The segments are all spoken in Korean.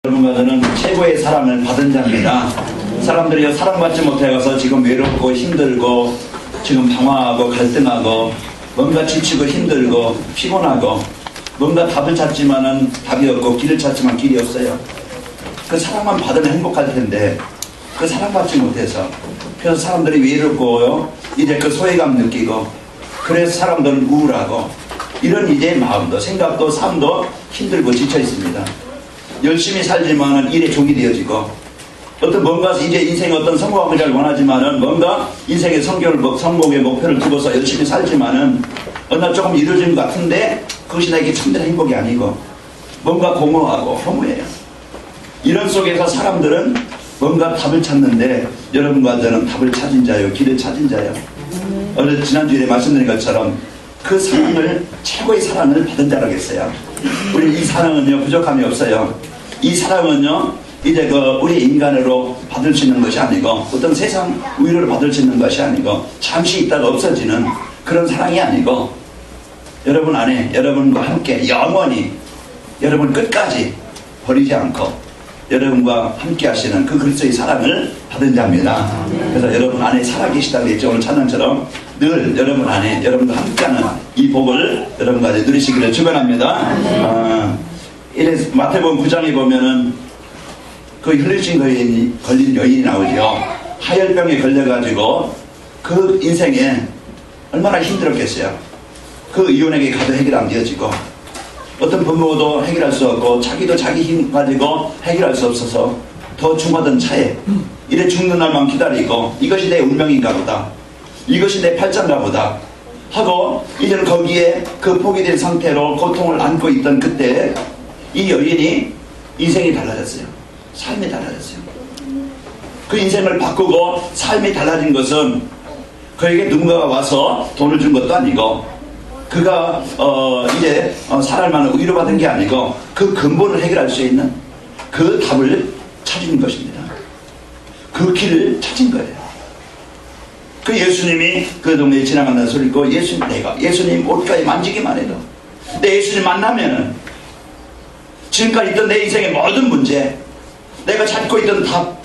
여러분과 저는 최고의 사랑을 받은 자입니다. 사람들이 사랑받지 못해서 지금 외롭고 힘들고 지금 방황하고 갈등하고 뭔가 지치고 힘들고 피곤하고 뭔가 답을 찾지만은 답이 없고 길을 찾지만 길이 없어요. 그 사랑만 받으면 행복할 텐데 그 사랑받지 못해서 그래서 사람들이 외롭고요 이제 그 소외감 느끼고 그래서 사람들은 우울하고 이런 이제 마음도 생각도 삶도 힘들고 지쳐 있습니다. 열심히 살지만은 일에 종이 되어지고 어떤 뭔가 이제 인생의 어떤 성공을 원하지만은 뭔가 인생의 성공의 목표를 두고서 열심히 살지만은 어느 날 조금 이루어진 것 같은데 그것이 나에게 참된 행복이 아니고 뭔가 공허하고 허무해요. 이런 속에서 사람들은 뭔가 답을 찾는데 여러분과 저는 답을 찾은 자요, 길을 찾은 자요. 어제 지난주에 말씀드린 것처럼 그 사랑을 최고의 사랑을 받은 자라겠어요. 우리 이 사랑은요 부족함이 없어요. 이 사랑은요 이제 우리 인간으로 받을 수 있는 것이 아니고 어떤 세상 위로를 받을 수 있는 것이 아니고 잠시 있다가 없어지는 그런 사랑이 아니고 여러분 안에 여러분과 함께 영원히 여러분 끝까지 버리지 않고 여러분과 함께 하시는 그 그리스도의 사랑을 받은 자입니다. 그래서 여러분 안에 살아계시다고 했죠. 오늘 찬양처럼 늘 여러분 안에 여러분과 함께하는 이 복을 여러분과 누리시기를 축원합니다. 이래서 마태복음 9장에 보면은 그 혈루증 걸린 여인이 나오죠. 하혈병에 걸려가지고 그 인생에 얼마나 힘들었겠어요. 그 의원에게 가도 해결 안 되어지고 어떤 부모도 해결할 수 없고 자기도 자기 힘 가지고 해결할 수 없어서 더 중하던 차에 이래 죽는 날만 기다리고 이것이 내 운명인가 보다, 이것이 내 팔자인가 보다 하고 이제는 거기에 그 포기된 상태로 고통을 안고 있던 그때 이 여인이 인생이 달라졌어요. 삶이 달라졌어요. 그 인생을 바꾸고 삶이 달라진 것은 그에게 누군가가 와서 돈을 준 것도 아니고 그가 이제 살아갈 만한 위로받은 게 아니고 그 근본을 해결할 수 있는 그 답을 찾은 것입니다. 그 길을 찾은 거예요. 그 예수님이 그 동네에 지나간다는 소리 있고 예수님 옷가에 만지기만 해도 내 예수님 만나면은 지금까지 있던 내 인생의 모든 문제, 내가 찾고 있던 답,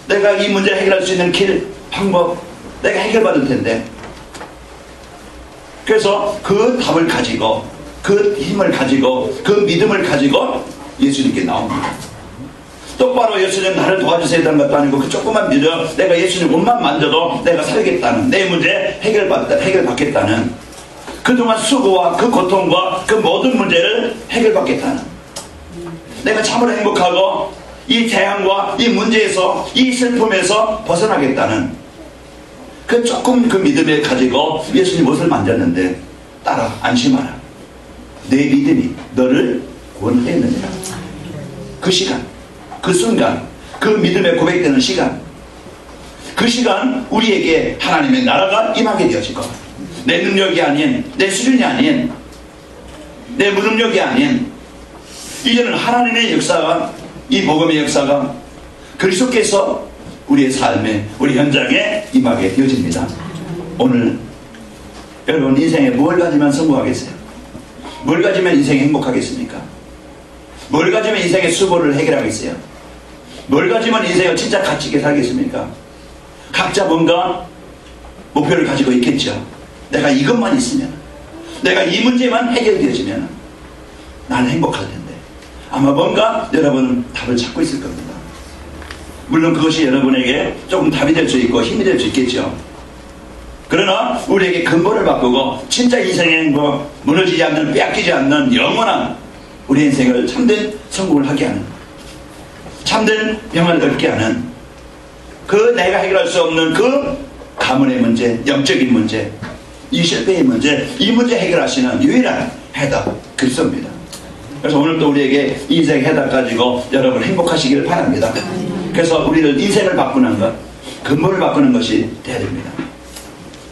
내가 이 문제를 해결할 수 있는 길, 방법 내가 해결받을 텐데 그래서 그 답을 가지고 그 힘을 가지고 그 믿음을 가지고 예수님께 나옵니다. 똑바로 예수님 나를 도와주셔야 되는 것도 아니고 그 조금만 믿어 내가 예수님 옷만 만져도 내가 살겠다는 내 문제 해결받겠다는 그동안 수고와 그 고통과 그 모든 문제를 해결받겠다는 내가 참으로 행복하고 이 재앙과 이 문제에서 이 슬픔에서 벗어나겠다는 그 조금 그 믿음을 가지고 예수님 옷을 만졌는데 따라 안심하라. 내 믿음이 너를 구원하였느니라. 그 시간, 그 순간, 그 믿음에 고백되는 시간, 그 시간 우리에게 하나님의 나라가 임하게 되어지고 내 능력이 아닌, 내 수준이 아닌, 내 무능력이 아닌 이제는 하나님의 역사가 이 복음의 역사가 그리스도께서 우리의 삶에 우리 현장에 임하게 되어집니다. 오늘 여러분 인생에 뭘 가지면 성공하겠어요? 뭘 가지면 인생이 행복하겠습니까? 뭘 가지면 인생의 수고를 해결하겠어요? 뭘 가지면 인생을 진짜 가치 있게 살겠습니까? 각자 뭔가 목표를 가지고 있겠죠. 내가 이것만 있으면, 내가 이 문제만 해결되어지면 나는 행복할 텐데 아마 뭔가 여러분은 답을 찾고 있을 겁니다. 물론 그것이 여러분에게 조금 답이 될 수 있고 힘이 될 수 있겠죠. 그러나 우리에게 근본을 바꾸고 진짜 인생의 무너지지 않는, 빼앗기지 않는 영원한 우리 인생을 참된 성공을 하게 하는, 참된 평안을 얻게 하는 그 내가 해결할 수 없는 그 가문의 문제, 영적인 문제, 이 실패의 문제, 이 문제 해결하시는 유일한 해답 그리스도입니다. 그래서 오늘도 우리에게 인생 해답 가지고 여러분 행복하시기를 바랍니다. 그래서 우리를 인생을 바꾸는 것, 근본을 바꾸는 것이 돼야 됩니다.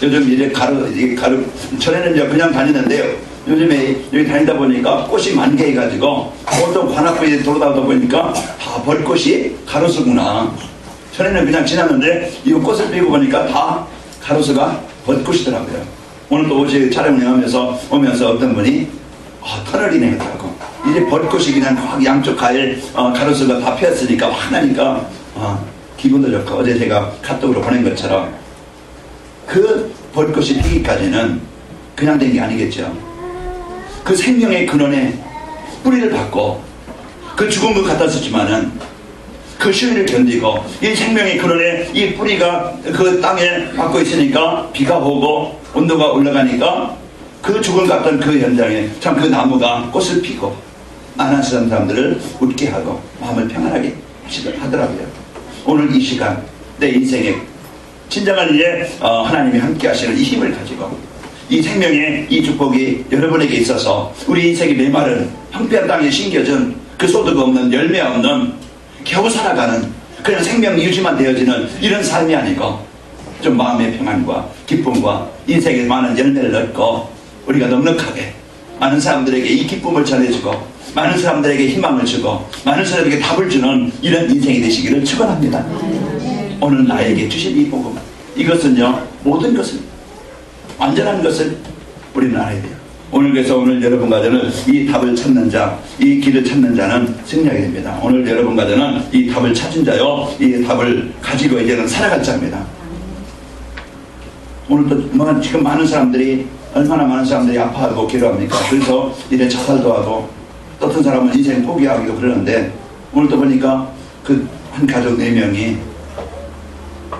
요즘 이제 전에는 이제 그냥 다니는데요. 요즘에 여기 다니다 보니까 꽃이 만개해가지고 어떤 관악구에 돌아다니다 보니까 다 벌꽃이 가로수구나. 전에는 그냥 지났는데 이 꽃을 피고 보니까 다 가로수가 벌꽃이더라고요. 오늘 또 어제 촬영을 하면서 오면서 어떤 분이 터널이네 하더라고. 이제 벚꽃이 그냥 확 양쪽 가로수가 다 피었으니까 화나니까 기분도 좋고, 어제 제가 카톡으로 보낸 것처럼 그 벚꽃이 피기까지는 그냥 된 게 아니겠죠. 그 생명의 근원에 뿌리를 받고 그 죽은 것 같았었지만은 그 시위를 견디고 이 생명의 근원에 이 뿌리가 그 땅에 받고 있으니까 비가 오고 온도가 올라가니까 그 죽은 것 같던 그 현장에 참 그 나무가 꽃을 피고 많은 사람들을 웃게 하고 마음을 평안하게 하더라고요. 오늘 이 시간 내 인생에 진정한 이제 하나님이 함께 하시는 이 힘을 가지고 이 생명의 이 축복이 여러분에게 있어서 우리 인생의 메마른 황폐한 땅에 심겨진 그 소득 없는 열매 없는 겨우 살아가는 그냥 생명 유지만 되어지는 이런 삶이 아니고 좀 마음의 평안과 기쁨과 인생에 많은 열매를 얻고 우리가 넉넉하게 많은 사람들에게 이 기쁨을 전해주고 많은 사람들에게 희망을 주고 많은 사람들에게 답을 주는 이런 인생이 되시기를 축원합니다. 오늘 나에게 주신 이 복음, 이것은요 모든 것을 완전한 것을 우리는 알아야 돼요. 그래서 오늘 여러분과 저는 이 답을 찾는 자, 이 길을 찾는 자는 승리하게 됩니다. 오늘 여러분과 저는 이 답을 찾은 자요, 이 답을 가지고 이제는 살아갈 자입니다. 오늘도 지금 많은 사람들이, 얼마나 많은 사람들이 아파하고 괴로워합니까? 그래서 이제 자살도 하고 또 어떤 사람은 인생 포기하기도 그러는데, 오늘도 보니까 그 한 가족 4명이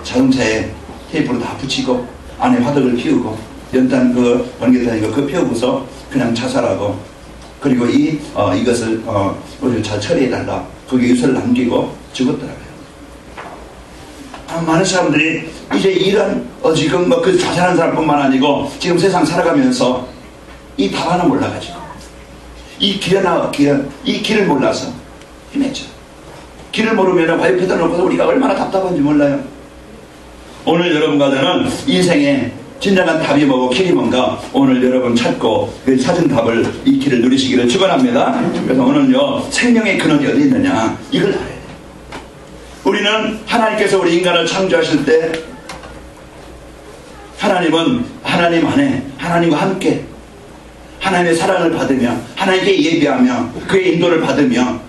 자동차에 테이프로 다 붙이고 안에 화덕을 피우고 연탄 그 번개탄이고 그거 피우고서 그냥 자살하고, 그리고 이것을 우리를 잘 처리해달라 거기 유서를 남기고 죽었더라고요. 많은 사람들이 이제 이런 지금 그 자살한 사람뿐만 아니고 지금 세상 살아가면서 이 답 하나 몰라가지고 이 길을 몰라서 헤매죠. 길을 모르면 와이프에다 놓고서 우리가 얼마나 답답한지 몰라요. 오늘 여러분과 저는 인생의 진정한 답이 뭐고 길이 뭔가 오늘 여러분 찾고 그 찾은 답을, 이 길을 누리시기를 축원합니다. 그래서 오늘요 생명의 근원이 어디 있느냐 이걸 알아야 돼요. 우리는 하나님께서 우리 인간을 창조하실 때 하나님은 하나님 안에 하나님과 함께 하나님의 사랑을 받으며 하나님께 예비하며 그의 인도를 받으며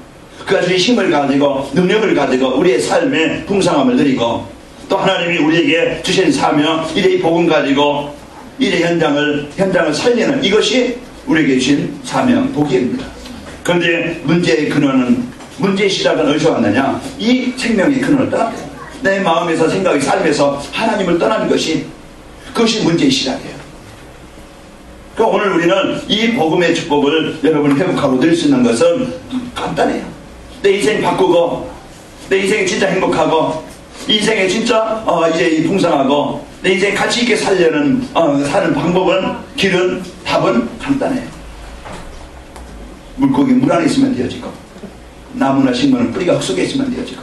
그가 주신 힘을 가지고 능력을 가지고 우리의 삶의 풍성함을 누리고 또 하나님이 우리에게 주신 사명, 이래 복음 가지고 이래 현장을 살리는 이것이 우리에게 주신 사명, 복입니다. 그런데 문제의 근원은, 문제의 시작은 어디서 왔느냐? 이 생명의 근원을 떠났다. 내 마음에서 생각이 삶에서 하나님을 떠나는 것이, 그것이 문제의 시작이에요. 그러니까 오늘 우리는 이 복음의 축복을 여러분 회복하고 누릴 수 있는 것은 간단해요. 내 인생 바꾸고 내 인생이 진짜 행복하고 인생에 진짜 이제 풍성하고 내 인생 가치 있게 살려는 사는 방법은, 길은, 답은 간단해요. 물고기 물 안에 있으면 되어지고 나무나 식물은 뿌리가 흙 속에 있으면 되어지고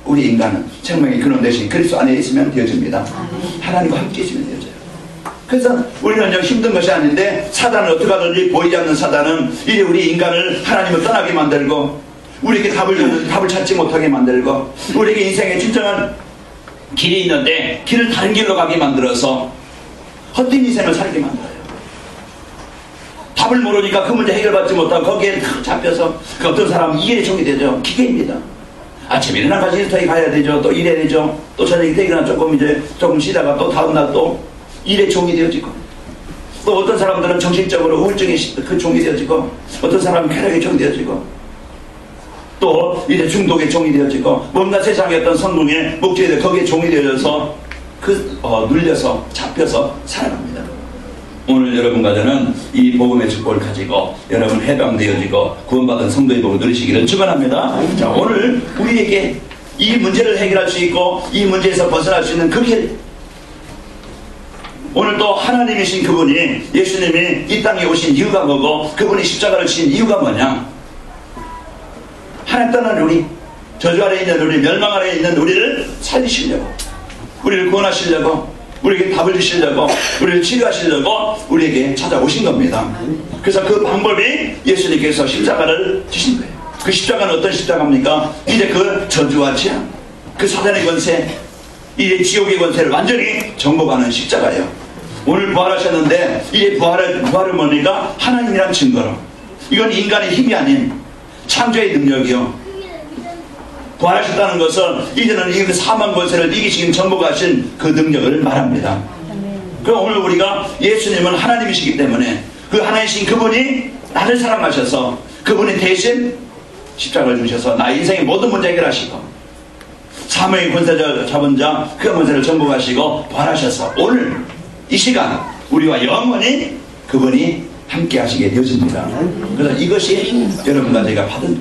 우리 인간은 생명의 근원 대신 그리스도 안에 있으면 되어집니다. 하나님과 함께 있으면 되어져요. 그래서 우리는 힘든 것이 아닌데 사단은 어떻게 하든지 보이지 않는 사단은 이제 우리 인간을 하나님을 떠나게 만들고 우리에게 답을 찾지 못하게 만들고 우리에게 인생에 진정한 길이 있는데 길을 다른 길로 가게 만들어서 헛된 인생을 살게 만들어요. 답을 모르니까 그 문제 해결받지 못하고 거기에 잡혀서 그 어떤 사람은 일에 종이 되죠. 기계입니다. 아침에 일어나가지고 일터에 가야 되죠. 또 일해야 되죠. 또 저녁에 퇴근하면 조금 쉬다가 또 다음날 또 일에 종이 되어지고, 또 어떤 사람들은 정신적으로 우울증에 그 종이 되어지고, 어떤 사람은 쾌락의 종이 되어지고, 또 이제 중독의 종이 되어지고, 뭔가 세상의 어떤 성공의 목적에 거기에 종이 되어져서 눌려서 잡혀서 살아갑니다. 오늘 여러분과 저는 이 복음의 축복을 가지고 여러분 해방되어지고 구원받은 성도의 복을 누리시기를 축원합니다. 자, 오늘 우리에게 이 문제를 해결할 수 있고 이 문제에서 벗어날 수 있는 그 길, 오늘 또 하나님이신 그분이, 예수님이 이 땅에 오신 이유가 뭐고 그분이 십자가를 지신 이유가 뭐냐? 하나님 떠난 우리, 저주 아래 있는 우리, 멸망 아래 있는 우리를 살리시려고, 우리를 구원하시려고, 우리에게 답을 주시려고, 우리를 치료하시려고 우리에게 찾아오신 겁니다. 그래서 그 방법이 예수님께서 십자가를 주신 거예요. 그 십자가는 어떤 십자가입니까? 이제 그 저주와 재앙, 그 사단의 권세, 이제 지옥의 권세를 완전히 정복하는 십자가예요. 오늘 부활하셨는데 이제 부활은 뭡니까? 하나님이란 증거로 이건 인간의 힘이 아닌 창조의 능력이요. 부활하셨다는 것은 이제는 이 사망 권세를 이기시긴 정복하신 그 능력을 말합니다. 그럼 오늘 우리가 예수님은 하나님이시기 때문에 그 하나님이신 그분이 나를 사랑하셔서 그분이 대신 십자가를 주셔서 나의 인생의 모든 문제 해결하시고 사망의 권세 잡은 자 그 권세를 정복하시고 부활하셔서 오늘 이 시간 우리와 영원히 그분이 함께 하시게 되어집니다. 그래서 이것이 여러분과 제가 받은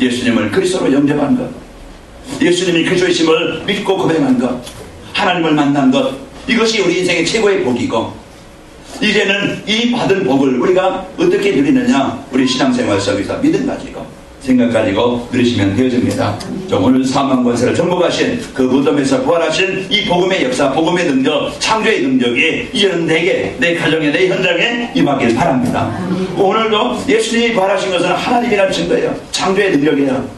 예수님을 그리스도로 영접한 것, 예수님이 그리스도이심을 믿고 고백한 것, 하나님을 만난 것, 이것이 우리 인생의 최고의 복이고, 이제는 이 받은 복을 우리가 어떻게 누리느냐, 우리 신앙생활 속에서 믿음 가지고 생각 가지고 누리시면 되어집니다. 오늘 사망 권세를 정복하신 그 무덤에서 부활하신 이 복음의 역사, 복음의 능력, 창조의 능력이 이제는 내게, 내 가정에, 내 현장에 임하길 바랍니다. 오늘도 예수님이 부활하신 것은 하나님이라는 증거예요. 창조의 능력이에요.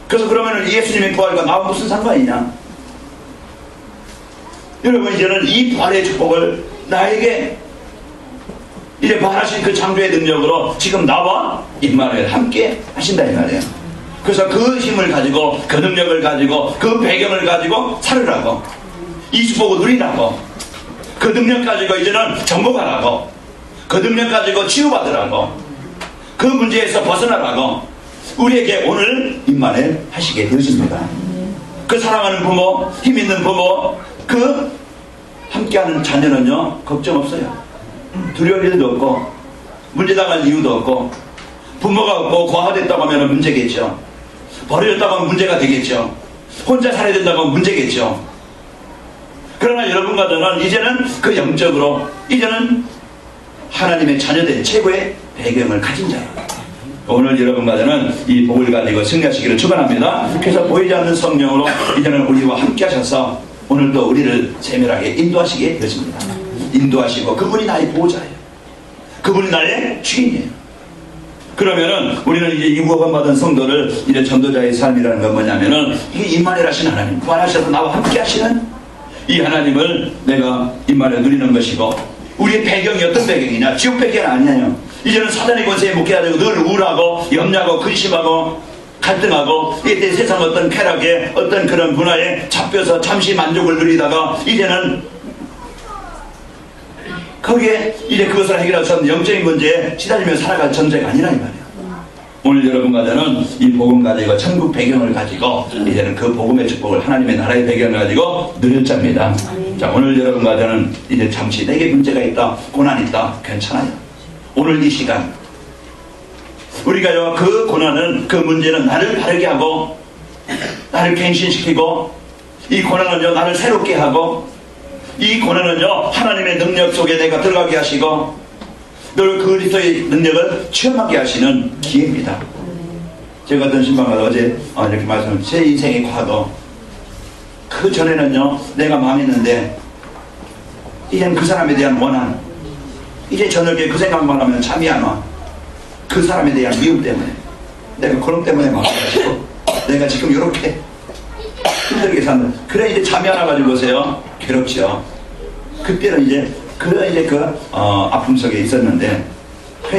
그래서 그러면 예수님의 부활과 나와 무슨 상관이냐? 여러분, 이제는 이 부활의 축복을 나에게 이제 부활하신 그 창조의 능력으로 지금 나와 임마누엘 함께 하신다 이 말이에요. 그래서 그 힘을 가지고, 그 능력을 가지고, 그 배경을 가지고 살으라고, 이 축복을 누리라고, 그 능력 가지고 이제는 정복하라고, 그 능력 가지고 치유받으라고, 그 문제에서 벗어나라고 우리에게 오늘 임마누엘 하시게 되었습니다. 그 사랑하는 부모, 힘 있는 부모, 그 함께하는 자녀는요 걱정 없어요. 두려울 일도 없고 문제당할 이유도 없고, 부모가 없고 고아됐다고 하면 문제겠죠. 버려졌다고 하면 문제가 되겠죠. 혼자 살아야 된다고 하면 문제겠죠. 그러나 여러분과 저는 이제는 그 영적으로 이제는 하나님의 자녀된 최고의 배경을 가진 자예요. 오늘 여러분과 저는 이 복을 가지고 승리하시기를 축원합니다. 그래서 보이지 않는 성령으로 이제는 우리와 함께 하셔서 오늘도 우리를 세밀하게 인도하시게 되십니다. 인도하시고 그분이 나의 보호자예요. 그분이 나의 주인이에요. 그러면은 우리는 이제 이 구원받은 성도를 이제 전도자의 삶이라는 건 뭐냐면은 이게 임마누엘 하신 하나님, 부활하셔서 나와 함께 하시는 이 하나님을 내가 임마누엘 누리는 것이고, 우리의 배경이 어떤 배경이냐? 지옥 배경이 아니에요. 이제는 사단의 권세에 묶여가지고 늘 우울하고 염려하고 근심하고 갈등하고 이때 세상 어떤 쾌락에 어떤 그런 문화에 잡혀서 잠시 만족을 누리다가 이제는 거기에 이제 그것을 해결해서 영적인 문제에 시달리며 살아갈 전제가 아니라 이 말이에요. 오늘 여러분과 저는 이 복음 가지고 천국 배경을 가지고 이제는 그 복음의 축복을 하나님의 나라의 배경을 가지고 누릴 자입니다. 자, 오늘 여러분과 저는 이제 잠시 내게 문제가 있다, 고난이 있다, 괜찮아요. 오늘 이 시간 우리가요 그 고난은, 그 문제는 나를 바르게 하고 나를 갱신시키고, 이 고난은요 나를 새롭게 하고, 이 고난은요 하나님의 능력 속에 내가 들어가게 하시고 늘 그리스도의 능력을 체험하게 하시는 기회입니다. 제가 어떤 신방가서 어제 이렇게 말씀을, 제 인생의 과거, 그 전에는요 내가 망했는데 이젠 그 사람에 대한 원한, 이제 저녁에 그 생각만 하면 잠이 안 와. 그 사람에 대한 미움 때문에, 내가 그런 때문에 망해가지고 내가 지금 이렇게 힘들게 사는, 그래 이제 잠이 안 와가지고 보세요, 괴롭죠. 그때는 이제 그 아픔 속에 있었는데,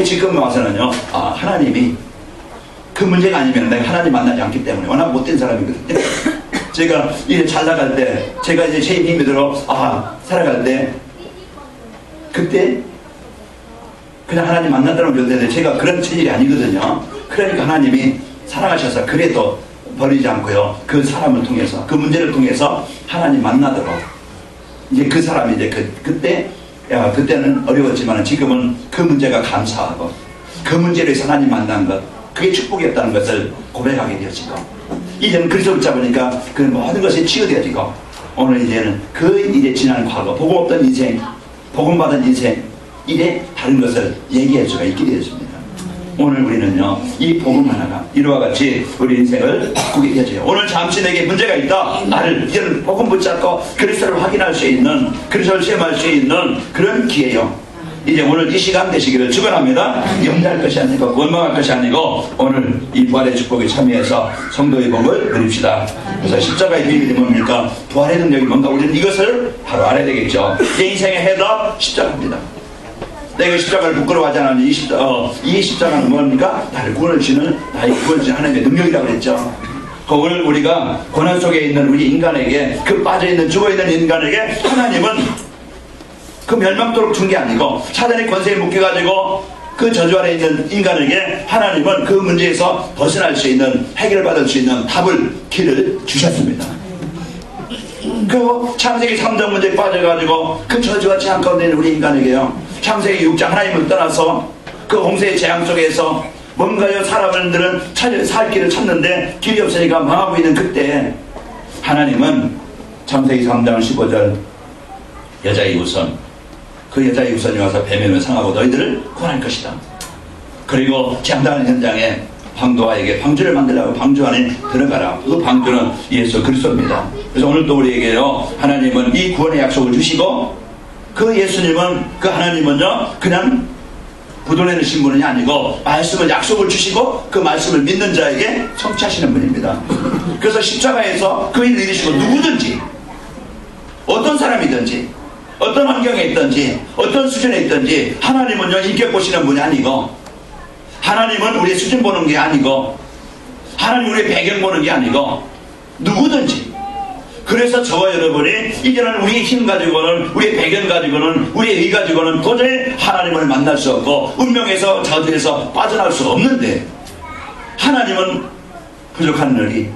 지금 와서는요 하나님이 그 문제가 아니면 내가 하나님 만나지 않기 때문에, 워낙 못된 사람이거든요. 제가 이제 잘 나갈 때, 제가 이제 제 힘이 들어 살아갈 때, 그때 그냥 하나님 만났다는 건데 제가 그런 체질이 아니거든요. 그러니까 하나님이 사랑하셔서 그래도 버리지 않고요 그 사람을 통해서, 그 문제를 통해서 하나님 만나도록, 이제 그 사람이 이제 그때는 어려웠지만 지금은 그 문제가 감사하고 그 문제로 해서 하나님 만난 것, 그게 축복이었다는 것을 고백하게 되어지고, 이제는 그리스도 붙잡으니까 그 모든 것이 치유되어지고, 오늘 이제는 그 이제 지난 과거, 복음 없던 인생, 복음 받은 인생, 이래 다른 것을 얘기할 수가 있게 되었습니다. 오늘 우리는요 이 복음 하나가 이와 같이 우리 인생을 바꾸게 되어져요. 오늘 잠시 내게 문제가 있다, 나를 이제는 복음 붙잡고 그리스도를 확인할 수 있는, 그리스도를 시험할 수 있는 그런 기회요. 이제 오늘 이 시간 되시기를 축원합니다. 염려할 것이 아니고 원망할 것이 아니고 오늘 이 부활의 축복에 참여해서 성도의 복을 누립시다. 그래서 십자가의 비밀이 뭡니까? 부활의 능력이 뭔가, 우리는 이것을 바로 알아야 되겠죠. 내 인생의 해답 십자가입니다. 내가 십자가를 부끄러워하지 않았니? 이 십자가는 뭡니까? 나를 구원을 주는 나의 구원을 주는 하나님의 능력이라고 그랬죠. 그걸 우리가 고난 속에 있는 우리 인간에게, 그 빠져있는 죽어있는 인간에게 하나님은 그 멸망도록 준 게 아니고 사단의 권세에 묶여가지고 그 저주 아래 있는 인간에게 하나님은 그 문제에서 벗어날 수 있는, 해결을 받을 수 있는 답을, 길을 주셨습니다. 그 창세기 3장 문제에 빠져가지고 그 저주와 재앙 가운데 있는 우리 인간에게요, 창세기 6장 하나님을 떠나서 그 홍수의 재앙 속에서 뭔가요 사람들은 살 길을 찾는데 길이 없으니까 망하고 있는 그때 하나님은 창세기 3장 15절 여자의 우선, 그 여자의 우선이 와서 뱀을 상하고 너희들을 구원할 것이다. 그리고 재앙당하는 현장에 방도아에게 방주를 만들라고 방주 안에 들어가라. 그 방주는 예수 그리스도입니다. 그래서 오늘 또 우리에게요, 하나님은 이 구원의 약속을 주시고, 그 예수님은, 그 하나님은요 그냥 부도내는 신분이 아니고 말씀을, 약속을 주시고 그 말씀을 믿는 자에게 성취하시는 분입니다. 그래서 십자가에서 그 일을 이루시고 누구든지, 어떤 사람이든지, 어떤 환경에 있든지, 어떤 수준에 있든지, 하나님은요 인격 보시는 분이 아니고, 하나님은 우리의 수준 보는 게 아니고, 하나님 우리의 배경 보는 게 아니고, 누구든지. 그래서 저와 여러분이 이제는 우리의 힘 가지고는, 우리의 배경 가지고는, 우리의 의 가지고는 도저히 하나님을 만날 수 없고 운명에서, 저주에서 빠져나올 수 없는데, 하나님은 부족한 너희,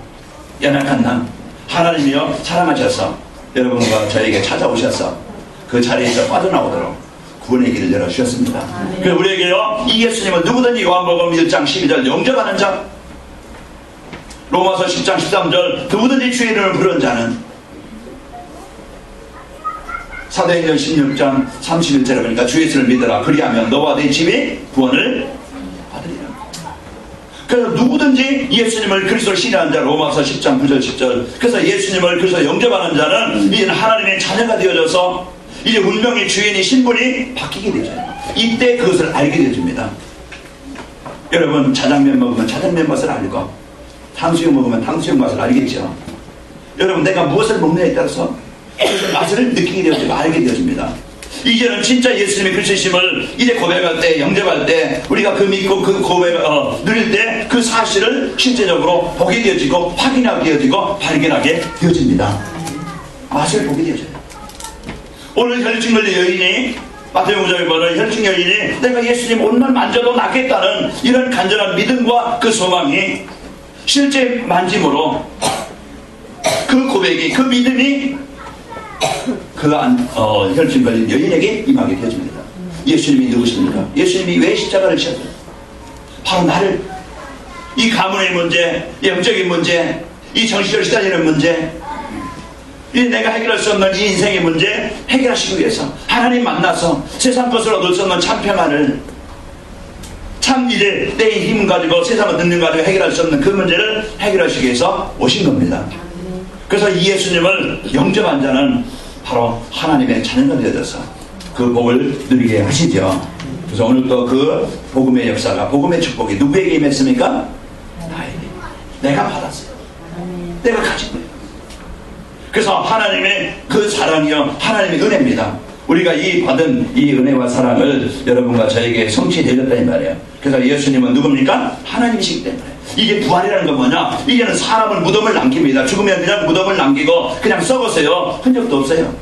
연약한 나, 하나님이요 사랑하셔서 여러분과 저에게 찾아오셔서 그 자리에서 빠져나오도록 구원의 길을 열어주셨습니다. 그래서 우리에게요, 이 예수님은 누구든지 요한복음 1장 12절 영접하는 자, 로마서 10장 13절 누구든지 주의 이름을 부르는 자는, 사도행전 16장 31절에 보니까 주 예수를 믿으라 그리하면 너와 네 집이 구원을 받으리라. 그래서 누구든지 예수님을 그리스도를 신뢰하는 자, 로마서 10장 9절 10절. 그래서 예수님을 그리스도 영접하는 자는 이제는 하나님의 자녀가 되어져서 이제 운명의 주인이, 신분이 바뀌게 되죠. 이때 그것을 알게 되어집니다. 여러분, 자장면 먹으면 자장면 맛을 알고, 탕수육 먹으면 탕수육 맛을 알겠죠. 여러분, 내가 무엇을 먹느냐에 따라서 그 맛을 느끼게 되어지고 알게 되어집니다. 이제는 진짜 예수님의 그리스도심을 이제 고백할 때, 영접할 때, 우리가 그 믿고 그 고백을 누릴 때 그 사실을 실제적으로 보게 되어지고, 확인하게 되어지고, 발견하게 되어집니다. 맛을 보게 되어져요. 오늘 혈증 걸린 여인이, 마태복음 5장에 보면 혈증 여인이 내가 예수님 옷만 만져도 낫겠다는 이런 간절한 믿음과 그 소망이 실제 만짐으로 그 고백이, 그 믿음이 그 혈증 걸린 여인에게 임하게 되어집니다. 예수님이 누구십니까? 예수님이 왜 십자가를 지셨어요? 바로 나를, 이 가문의 문제, 영적인 문제, 이 정신적으로 시달리는 문제, 이 내가 해결할 수 없는 이 인생의 문제 해결하시기 위해서 하나님 만나서 세상 것을 얻을 수 없는 참 평안을, 참 이제 내 힘 가지고 세상의 능력 가지고 해결할 수 없는 그 문제를 해결하시기 위해서 오신 겁니다. 그래서 이 예수님을 영접한 자는 바로 하나님의 자녀가 되어져서 그 복을 누리게 하시죠. 그래서 오늘 또 그 복음의 역사가, 복음의 축복이 누구에게 임했습니까? 나에게. 내가 받았어요. 내가 가진 거예요. 그래서 하나님의 그 사랑이요, 하나님의 은혜입니다. 우리가 이 받은 이 은혜와 사랑을 여러분과 저에게 성취되었다 이 말이에요. 그래서 예수님은 누굽니까? 하나님이시기 때문에. 이게 부활이라는 건 뭐냐? 이제는 사람은 무덤을 남깁니다. 죽으면 그냥 무덤을 남기고 그냥 썩었어요. 흔적도 없어요.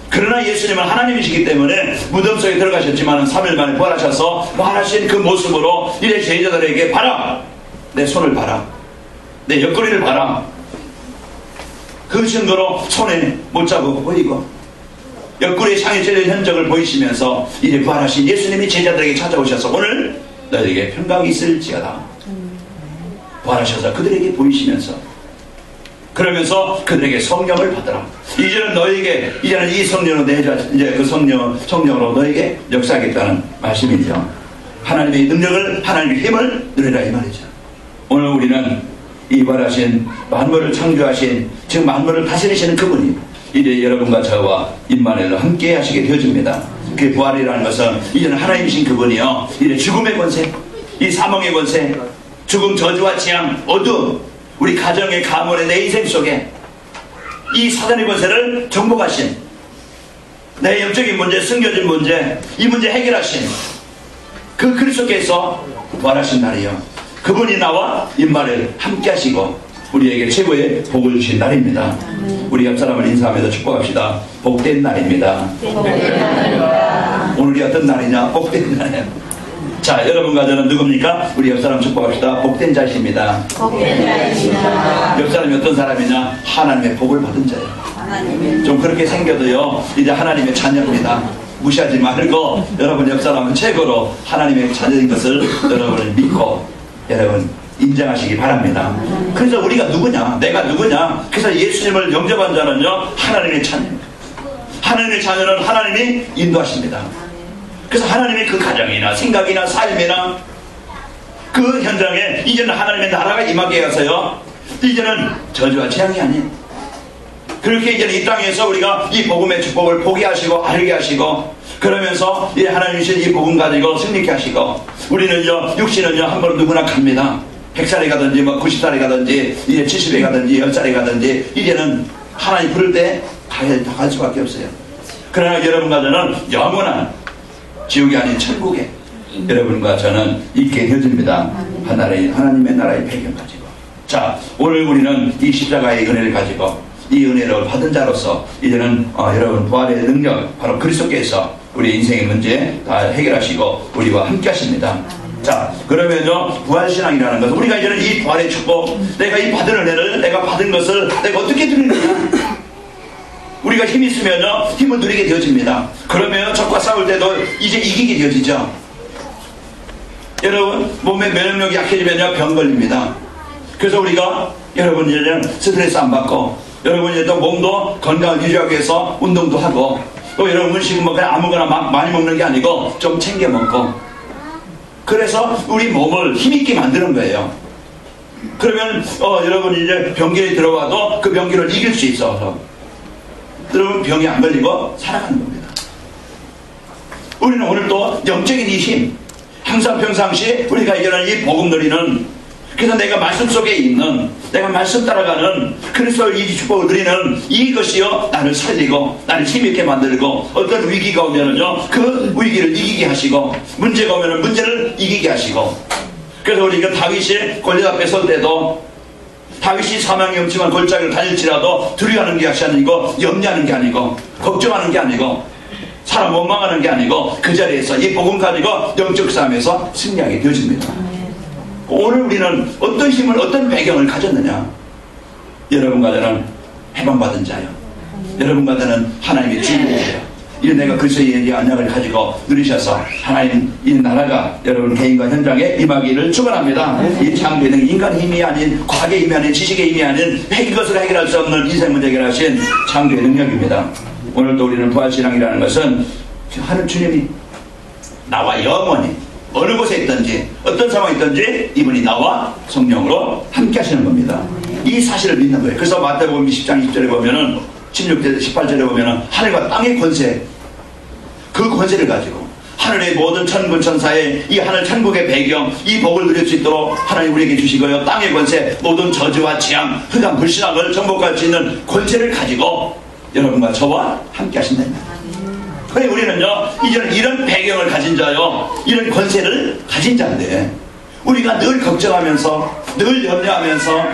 그러나 예수님은 하나님이시기 때문에 무덤 속에 들어가셨지만 3일 만에 부활하셔서 부활하신 그 모습으로 이제 제자들에게 봐라, 내 손을 봐라, 내 옆구리를 봐라. 그 증거로 손에 못 잡고 보이고 옆구리에 상이 찔린 흔적을 보이시면서 이제 부활하신 예수님이 제자들에게 찾아오셔서 오늘 너희에게 평강이 있을지어다. 부활하셔서 그들에게 보이시면서, 그러면서 그들에게 성령을 받으라. 이제는 너에게, 이제는 이 성령으로 이제 그 성령으로 너에게 역사하겠다는 말씀이죠. 하나님의 능력을, 하나님의 힘을 누리라 이 말이죠. 오늘 우리는 이 부활하신, 만물을 창조하신, 즉 만물을 다스리시는 그분이 이제 여러분과 저와 임마누엘로 함께 하시게 되어집니다. 그 부활이라는 것은 이제는 하나님이신 그분이요, 이제 죽음의 권세, 이 사망의 권세, 죽음, 저주와 재앙, 어두움, 우리 가정의, 가문의, 내 인생 속에 이 사단의 권세를 정복하신 내 영적인 문제, 숨겨진 문제, 이 문제 해결하신 그 그리스도께서 부활하신 날이요, 그분이 나와 인마를 함께 하시고 우리에게 최고의 복을 주신 날입니다. 우리 옆 사람을 인사하면서 축복합시다. 복된 날입니다. 오늘이 어떤 날이냐? 복된 날이에요. 자, 여러분과 저는 누굽니까? 우리 옆 사람 축복합시다. 복된 자십니다. 복된 자입니다. 옆 사람이 어떤 사람이냐? 하나님의 복을 받은 자예요. 좀 그렇게 생겨도요, 이제 하나님의 자녀입니다. 무시하지 말고 여러분 옆 사람은 최고로 하나님의 자녀인 것을 여러분을 믿고 여러분 인정하시기 바랍니다. 그래서 우리가 누구냐? 내가 누구냐? 그래서 예수님을 영접한 자는요, 하나님의 자녀입니다. 하나님의 자녀는 하나님이 인도하십니다. 그래서 하나님의 그 가정이나 생각이나 삶이나 그 현장에 이제는 하나님의 나라가 임하게 해서요, 이제는 저주와 재앙이 아닌, 그렇게 이제는 이 땅에서 우리가 이 복음의 축복을 보게 하시고 알게 하시고, 그러면서 이 하나님 주신 이 복음 가지고 승리케 하시고, 우리는요, 육신은요 한번 누구나 갑니다. 100살에 가든지 뭐 90살에 가든지 이제 70에 가든지 10살에 가든지 이제는 하나님 부를 때 갈 수밖에 없어요. 그러나 여러분과 저는 영원한 지옥이 아닌 천국에 여러분과 저는 있게 되어집니다. 하나님의 나라의 배경 가지고. 자, 오늘 우리는 이 십자가의 은혜를 가지고 이 은혜를 받은 자로서 이제는 여러분 부활의 능력, 바로 그리스도께서 우리 인생의 문제 다 해결하시고 우리와 함께 하십니다. 자, 그러면요, 부활신앙이라는 것은 우리가 이제는 이 부활의 축복, 내가 이 받은 은혜를, 내가 받은 것을 내가 어떻게 누리느냐? 우리가 힘이 있으면요, 힘을 누리게 되어집니다. 그러면 적과 싸울 때도 이제 이기게 되어지죠. 여러분, 몸의 면역력이 약해지면요, 병 걸립니다. 그래서 우리가 여러분 이제는 스트레스 안 받고, 여러분 이제 또 몸도 건강을 유지하기 위해서 운동도 하고, 또 여러분 음식은 뭐 그냥 아무거나 많이 먹는 게 아니고 좀 챙겨 먹고, 그래서 우리 몸을 힘있게 만드는 거예요. 그러면 여러분 이제 병기에 들어와도 그 병기를 이길 수 있어서 여러분 병이 안 걸리고 살아가는 겁니다. 우리는 오늘 또 영적인 이 힘, 항상 평상시 우리가 이겨낸 이 복음 누리는, 그래서 내가 말씀 속에 있는, 내가 말씀 따라가는 그리스도의 이 축복을 누리는 이것이요, 나를 살리고 나를 힘있게 만들고, 어떤 위기가 오면은요 그 위기를 이기게 하시고, 문제가 오면은 문제를 이기게 하시고. 그래서 우리가 다윗이 골리앗 앞에 설 때도 다윗이 사망이 엄침한 골짜기를 다닐지라도 두려워하는 게 아니고, 염려하는 게 아니고, 걱정하는 게 아니고, 사람 원망하는 게 아니고, 그 자리에서 이 복음 가지고 영적 싸움에서 승리하게 되어집니다. 오늘 우리는 어떤 힘을, 어떤 배경을 가졌느냐? 여러분과 저는 해방받은 자요, 여러분과 저는 하나님의 주인공이에요. 이 내가 그리스도의 언약을 가지고 누리셔서 하나님 이 나라가 여러분 개인과 현장에 임하기를 축원합니다. 이 창조는 인간의 힘이 아닌, 과학의 힘이 아닌, 지식의 힘이 아닌, 이것을 해결할 수 없는 인생 문제 해결하신 창조의 능력입니다. 오늘도 우리는 부활신앙이라는 것은 하늘 주님이 나와 영원히 어느 곳에 있든지 어떤 상황에 있든지 이분이 나와 성령으로 함께 하시는 겁니다. 이 사실을 믿는 거예요. 그래서 마태복음 20장 20절에 보면은, 16절 18절에 보면은 하늘과 땅의 권세, 그 권세를 가지고 하늘의 모든 천군 천사의 이 하늘 천국의 배경, 이 복을 누릴 수 있도록 하나님 우리에게 주시고요, 땅의 권세, 모든 저주와 재앙, 흑암 불신앙을 정복할 수 있는 권세를 가지고 여러분과 저와 함께 하신답니다. 그래, 우리는요 이제는 이런 배경을 가진 자요, 이런 권세를 가진 자인데, 우리가 늘 걱정하면서 늘 염려하면서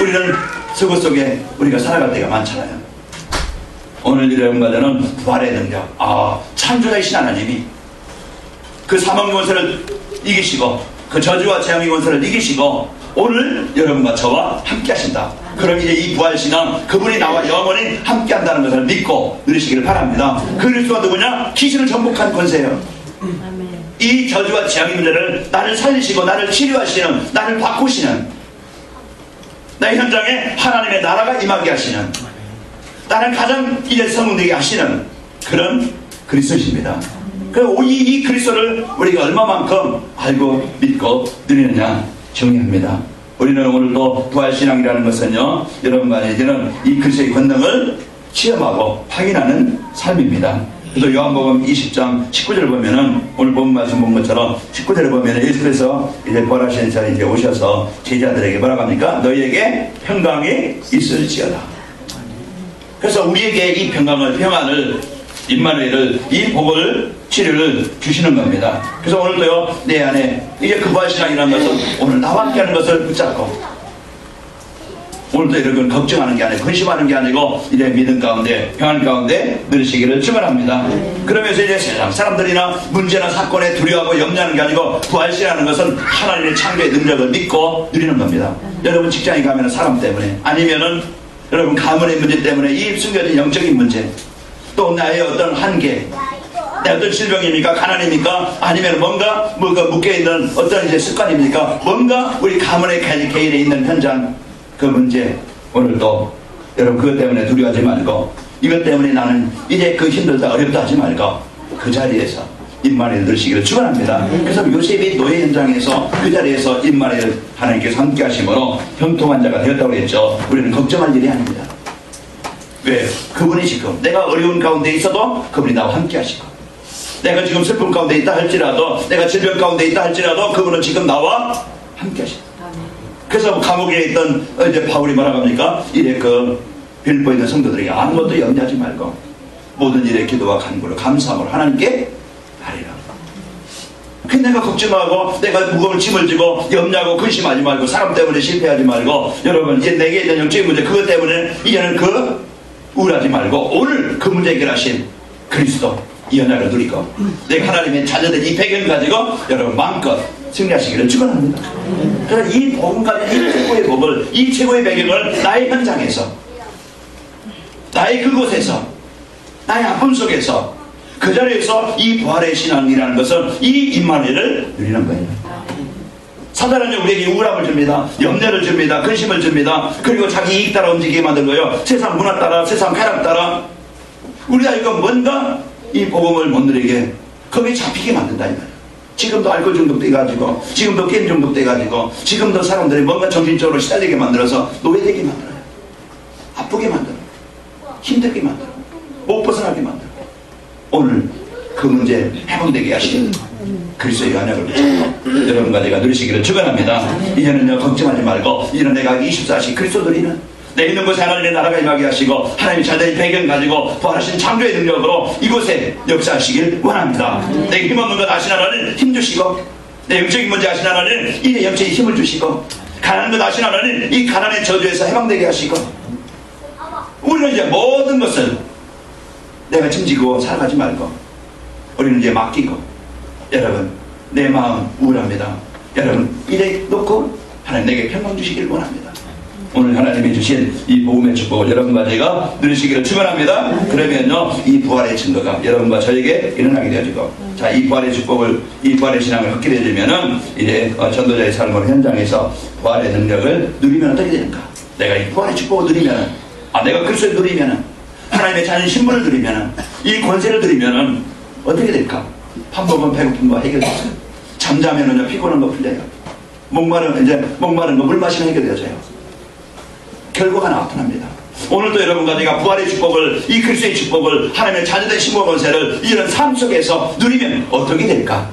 우리는 서구 속에 우리가 살아갈 때가 많잖아요. 오늘 여러분과 저는 부활의 능력, 창조자이신 하나님이 그 사망의 권세를 이기시고 그 저주와 재앙의 권세를 이기시고 오늘 여러분과 저와 함께 하신다. 그럼 이제 이 부활신앙, 그분이 나와 영원히 함께 한다는 것을 믿고 누리시기를 바랍니다. 그리스도가 누구냐? 귀신을 정복한 권세예요. 이 저주와 재앙의 문제를 나를 살리시고 나를 치료하시는, 나를 바꾸시는, 내 현장에 하나님의 나라가 임하게 하시는, 나를 가장 이제 성공되게 하시는 그런 그리스도십니다. 그리고 이 그리스도를 우리가 얼마만큼 알고 믿고 누리느냐 중요합니다. 우리는 오늘도 부활신앙이라는 것은요, 여러분과 이제는 이 그리스도의 권능을 체험하고 확인하는 삶입니다. 그래서 요한복음 20장 19절을 보면은, 오늘 본 말씀 본 것처럼 19절을 보면은 예수께서 이제 부활하시는 자리에 이제 오셔서 제자들에게 뭐라고 합니까? 너희에게 평강이 있을지어다. 그래서 우리에게 이 평안을 임마누엘을, 이 복을, 치료를 주시는 겁니다. 그래서 오늘도요, 내 안에 이게 그 부활신앙이라는 것은 오늘 나와 함께 하는 것을 붙잡고, 오늘도 여러분 걱정하는 게 아니고 근심하는 게 아니고 이제 믿음 가운데, 평안 가운데 누리시기를 축원합니다. 그러면서 이제 세상 사람들이나 문제나 사건에 두려워하고 염려하는 게 아니고 부활신이라는 것은 하나님의 창조의 능력을 믿고 누리는 겁니다. 여러분 직장에 가면 사람 때문에, 아니면은 여러분 가문의 문제 때문에, 이 숨겨진 영적인 문제, 또 나의 어떤 한계, 내 어떤 질병입니까? 가난입니까? 아니면 뭔가 묶여있는 어떤 이제 습관입니까? 뭔가 우리 가문의 개인에 있는 현장, 그 문제, 오늘도 여러분 그것 때문에 두려워하지 말고, 이것 때문에 나는 이제 그 힘들다 어렵다 하지 말고 그 자리에서 임마누엘 누리시기를 축원합니다. 그래서 요셉이 노예 현장에서 그 자리에서 임마누엘 하나님께서 함께 하심으로 형통한 자가 되었다고 했죠. 우리는 걱정할 일이 아닙니다. 왜? 그분이 지금 내가 어려운 가운데 있어도 그분이 나와 함께 하시고, 내가 지금 슬픔 가운데 있다 할지라도, 내가 질병 가운데 있다 할지라도 그분은 지금 나와 함께 하시고. 그래서 감옥에 있던 이제 바울이 뭐라고 합니까? 이래 빌보에 있는 성도들에게 아무것도 염려하지 말고 모든 일에 기도와 간구로 감사함으로 하나님께 아뢰라. 그 내가 걱정하고 내가 무거운 짐을 지고 염려하고 근심하지 말고 사람 때문에 실패하지 말고, 여러분 이제 내게 있는 영적인 문제 그것 때문에 이제는 우울하지 말고 오늘 그 문제 해결하신 그리스도 이 연약을 누리고 내가 하나님의 자녀된 이 배경을 가지고 여러분 마음껏 승리하시기를 축원합니다. 그래서 이 복음 가진 이 최고의 복을, 이 최고의 배경을 나의 현장에서, 나의 그곳에서, 나의 아픔 속에서, 그 자리에서 이 부활의 신앙이라는 것은 이 임마누엘을 누리는 거예요. 사단은 우리에게 우울함을 줍니다. 염려를 줍니다. 근심을 줍니다. 그리고 자기 이익 따라 움직이게 만들고요, 세상 문화 따라, 세상 쾌락 따라 우리가 이거 뭔가 이 복음을 못 누리게 거기에 잡히게 만든다 이 말이에요. 지금도 알코올 중독돼가지고, 지금도 게임 중독돼가지고, 지금도 사람들이 뭔가 정신적으로 시달리게 만들어서 노예되게 만들어요. 아프게 만들어요. 힘들게 만들어요. 못 벗어나게 만들어요. 오늘 그 문제 해방되게 하시는 그리스도의 연약을 붙잡고 여러분과 내가 누리시기를 축원합니다. 이제는요 걱정하지 말고, 이제는 내가 24시 그리스도 누리는 내 있는 곳에 하나님의 나라가 임하게 하시고 하나님의 자녀의 배경 가지고 부활하신 창조의 능력으로 이곳에 역사하시길 원합니다. 내게 힘없는 것 아시는 하나님 힘주시고, 내 영적인 문제 아시는 하나님 이 영적인 힘을 주시고, 가난한 것 아시는 하나님 이 가난의 저주에서 해방되게 하시고, 우리는 이제 모든 것을 내가 짐지고 살아가지 말고 우리는 이제 맡기고, 여러분 내 마음 우울합니다. 여러분 이래 놓고 하나님 내게 평강 주시길 원합니다. 오늘 하나님이 주신 이 복음의 축복을 여러분과 제가 누리시기를 축원합니다. 그러면요 이 부활의 증거가 여러분과 저에게 일어나게 되어지고, 자 이 부활의 축복을, 이 부활의 신앙을 갖게 되려면은 이제 전도자의 삶으로 현장에서 부활의 능력을 누리면 어떻게 되는가? 내가 이 부활의 축복을 누리면은, 내가 그리스도를 누리면은, 하나님의 자녀 신분을 누리면은, 이 권세를 누리면은 어떻게 될까? 밥 먹으면 배고픈 거 해결되죠. 잠자면은요 피곤한 거 풀려요. 목마른 거 물 마시면 해결되어져요. 결과가 나타납니다. 오늘도 여러분과 내가 부활의 축복을, 이 그리스도의 축복을, 하나님의 자녀된 신분 권세를 이런 삶 속에서 누리면 어떻게 될까?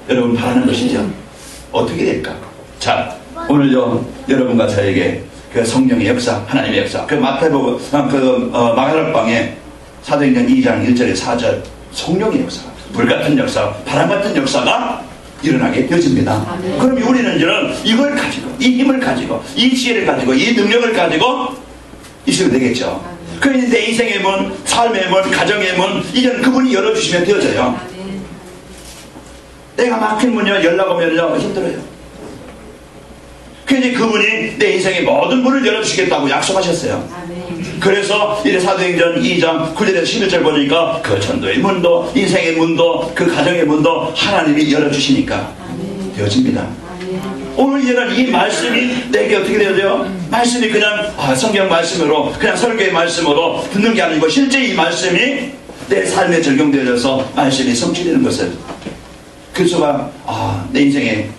여러분 바라는 것이죠. 어떻게 될까? 자, 오늘요 여러분과 저에게 그 성령의 역사, 하나님의 역사, 그 마태복음 마가다락방에 사도행전 2장 1절에 4절 성령의 역사, 불같은 역사, 바람같은 역사가 일어나게 되어집니다. 그럼 우리는 이제는 이걸 가지고, 이 힘을 가지고, 이 지혜를 가지고, 이 능력을 가지고 있으면 되겠죠. 그래서 내 인생의 문, 삶의 문, 가정의 문, 이제는 그분이 열어주시면 되어져요. 내가 막힌 문이요 연락 오면요 힘들어요. 그래서 그분이 내 인생의 모든 문을 열어주시겠다고 약속하셨어요. 그래서 이제 사도행전 2장 9절에서 11절 보니까 그 전도의 문도, 인생의 문도, 그 가정의 문도 하나님이 열어주시니까 되어집니다. 오늘 이제는 이 말씀이 내게 어떻게 되어져요? 말씀이 그냥 성경 말씀으로, 그냥 설교의 말씀으로 듣는 게 아니고 실제 이 말씀이 내 삶에 적용되어져서 말씀이 성취되는 것을, 그리스도가 내 인생의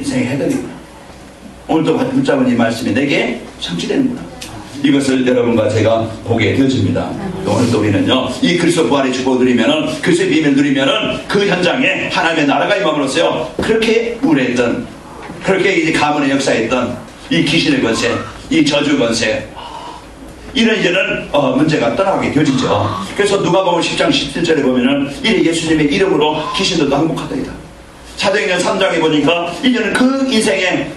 해답이구나, 오늘도 붙잡은 이 말씀이 내게 성취되는구나, 이것을 여러분과 제가 보게 되어집니다. 오늘도 우리는요 이 그리스도 부활의 축복을 누리면은, 그리스도의 비밀을 누리면은 그 현장에 하나님의 나라가 임함으로써요 그렇게 우울했던, 그렇게 이제 가문의 역사했던 이 귀신의 권세, 이 저주 권세, 이런 이제는 문제가 떠나가게 되어지죠. 그래서 누가복음 10장 17절에 보면은 이래 예수님의 이름으로 귀신들도 항복하더이다. 사도행전 3장에 보니까 이제는 그 인생의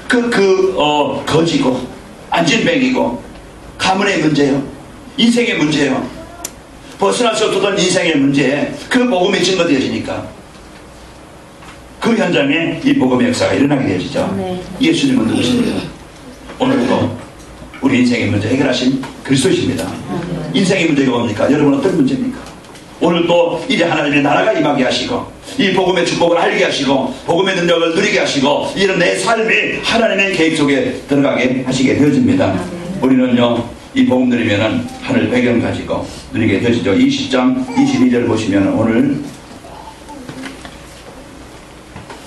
거지고 안진뱅이고 가문의 문제요, 인생의 문제요, 벗어날 수 없었던 인생의 문제에 그 복음이 증거되어지니까 그 현장에 이 복음의 역사가 일어나게 되어지죠. 네. 예수님은 누구십니까? 오늘도 우리 인생의 문제 해결하신 그리스도이십니다. 인생의 문제가 뭡니까? 여러분 어떤 문제입니까? 오늘도 이제 하나님의 나라가 임하게 하시고 이 복음의 축복을 알게 하시고 복음의 능력을 누리게 하시고 이런 내 삶이 하나님의 계획 속에 들어가게 하시게 되어집니다. 우리는요 이 복음 누리면은 하늘 배경 가지고 누리게 되어지죠. 20장 22절 보시면 오늘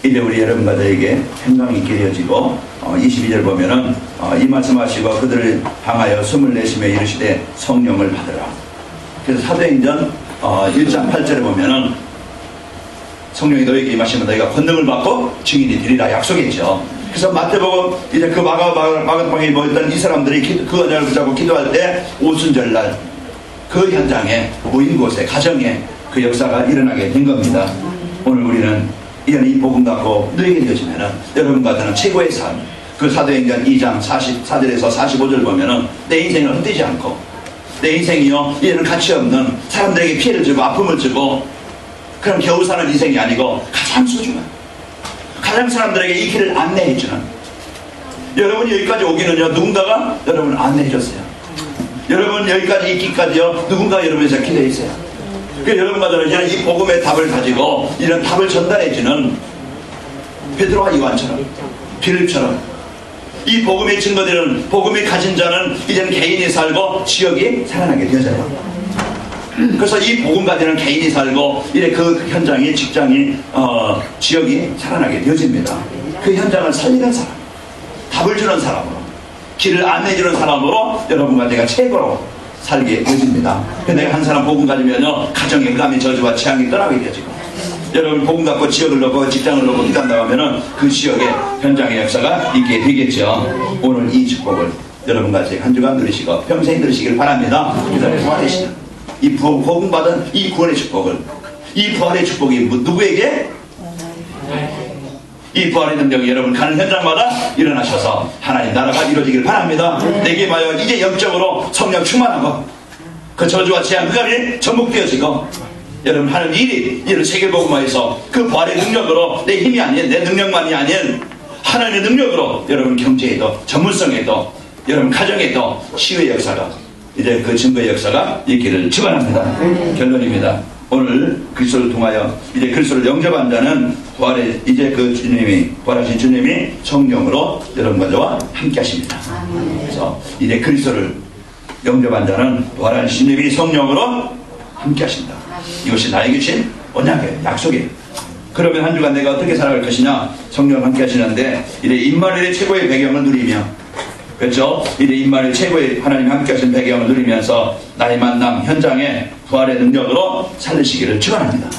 이제 우리 여러분들에게 평강이 있게 되어지고 22절 보면은 이 말씀하시고 그들을 향하여 숨을 내쉬며 이르시되 성령을 받으라. 그래서 사도행전 1장 8절에 보면은 성령이 너에게 임하시면 너희가 권능을 받고 증인이 되리라 약속했죠. 그래서 마태복음 이제 그 마가방에 모였던 이 사람들이 그 언약을 붙잡고 기도할 때 오순절날 그 현장에 모인 곳에 가정에 그 역사가 일어나게 된 겁니다. 오늘 우리는 이런 이 복음 갖고 누리게 되어지면은 여러분과 저는 최고의 삶, 그 사도행전 2장 44절에서 45절 보면은 내 인생을 헛되지 않고 내 인생이요 이제는 가치 없는 사람들에게 피해를 주고 아픔을 주고 그럼 겨우 사는 인생이 아니고 가장 소중한, 가장 사람들에게 이 길을 안내해주는, 여러분이 여기까지 오기는요 누군가가 여러분을 안내해줬어요. 여러분 여기까지 있기까지요 누군가 여러분에서 기도했어요. 그 여러분과 저는 이런 이 복음의 답을 가지고 이런 답을 전달해주는 베드로와 요한처럼, 빌립처럼 이 복음의 증거되는 복음이 가진 자는 이제는 개인이 살고 지역이 살아나게 되어져요. 그래서 이 복음 가지는 개인이 살고 이래 그 현장이, 직장이, 지역이 살아나게 되어집니다. 그 현장을 살리는 사람, 답을 주는 사람으로, 길을 안내주는 사람으로 여러분과 제가 최고로 살게 되어집니다. 내가 한 사람 복음 가지면요 가정의 흑암의 저주와 재앙이 떠나게 되어지고, 여러분 복음 갖고 지역을 놓고 직장을 놓고 기도한다면 그 지역의 현장의 역사가 있게 되겠죠. 오늘 이 축복을 여러분과 제가 한 주간 누리시고 평생 누리시길 바랍니다. 기도를 부활하시는 이 복음 받은 이 구원의 축복을, 이 부활의 축복이 누구에게? 이 부활의 능력이 여러분 가는 현장마다 일어나셔서 하나님 나라가 이루어지길 바랍니다. 내게 봐요 이제 영적으로 성령 충만하고 그 저주와 재앙 흑암이 전복되어지고 여러분 하는 일이 이런 세계복음화에서 그 부활의 능력으로 내 힘이 아닌 내 능력만이 아닌 하나님의 능력으로 여러분 경제에도 전문성에도 여러분 가정에도 시의 역사가 이제 그 증거의 역사가 있기를 축원합니다. 결론입니다. 오늘 그리스도를 통하여 이제 그리스도를 영접한 자는 부활의 이제 그 주님이 부활하신 주님이 성령으로 여러분과 저와 함께 하십니다. 그래서 이제 그리스도를 영접한 자는 부활하신 주님이 성령으로 함께 하신다. 이것이 나에게 주신 언약이에요. 약속이에요. 그러면 한 주간 내가 어떻게 살아갈 것이냐? 성령 함께 하시는데 이제 임마누엘의 최고의 배경을 누리며, 그렇죠? 이제 임마누엘 최고의 하나님 함께 하신 배경을 누리면서 나의 만남 현장에 부활의 능력으로 살리시기를 축원합니다.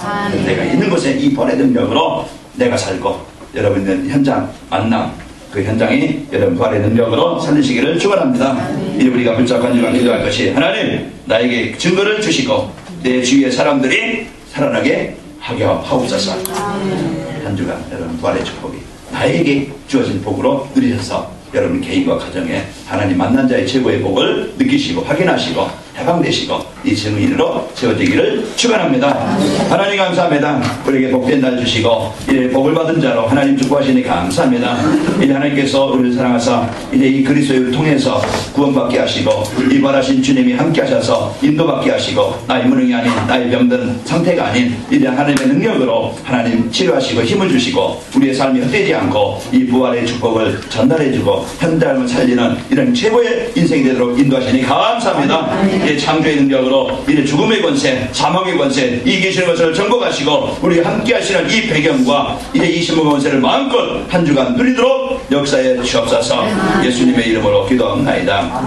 내가 있는 곳에 이 부활의 능력으로 내가 살고 여러분 있는 현장 만남 그 현장이 여러분 부활의 능력으로 살리시기를 축원합니다. 이제 우리가 붙잡고 주간 기도할 것이 하나님 나에게 증거를 주시고 내 주위의 사람들이 살아나게 하게 하옵소서. 한 주간 여러분 부활의 축복이 나에게 주어진 복으로 누리셔서 여러분 개인과 가정에 하나님 만난 자의 최고의 복을 느끼시고 확인하시고 해방되시고 이 증인으로 세워지기를 축원합니다. 하나님 감사합니다. 우리에게 복된 날 주시고 이제 복을 받은 자로 하나님 축복하시니 감사합니다. 이제 하나님께서 우리를 사랑하사 이제 이 그리스도를 통해서 구원받게 하시고 이 부활하신 주님이 함께 하셔서 인도받게 하시고 나의 무능이 아닌 나의 병든 상태가 아닌 이제 하나님의 능력으로 하나님 치료하시고 힘을 주시고 우리의 삶이 헛되지 않고 이 부활의 축복을 전달해주고 현장을 살리는 이런 최고의 인생이 되도록 인도하시니 감사합니다. 이 창조의 능력으로 이제 죽음의 권세, 사망의 권세 이기시는 것을 정복하시고 우리 함께 하시는 이 배경과 이제 이 신문 권세를 마음껏 한 주간 누리도록 역사에 주옵소서. 예수님의 이름으로 기도합니다.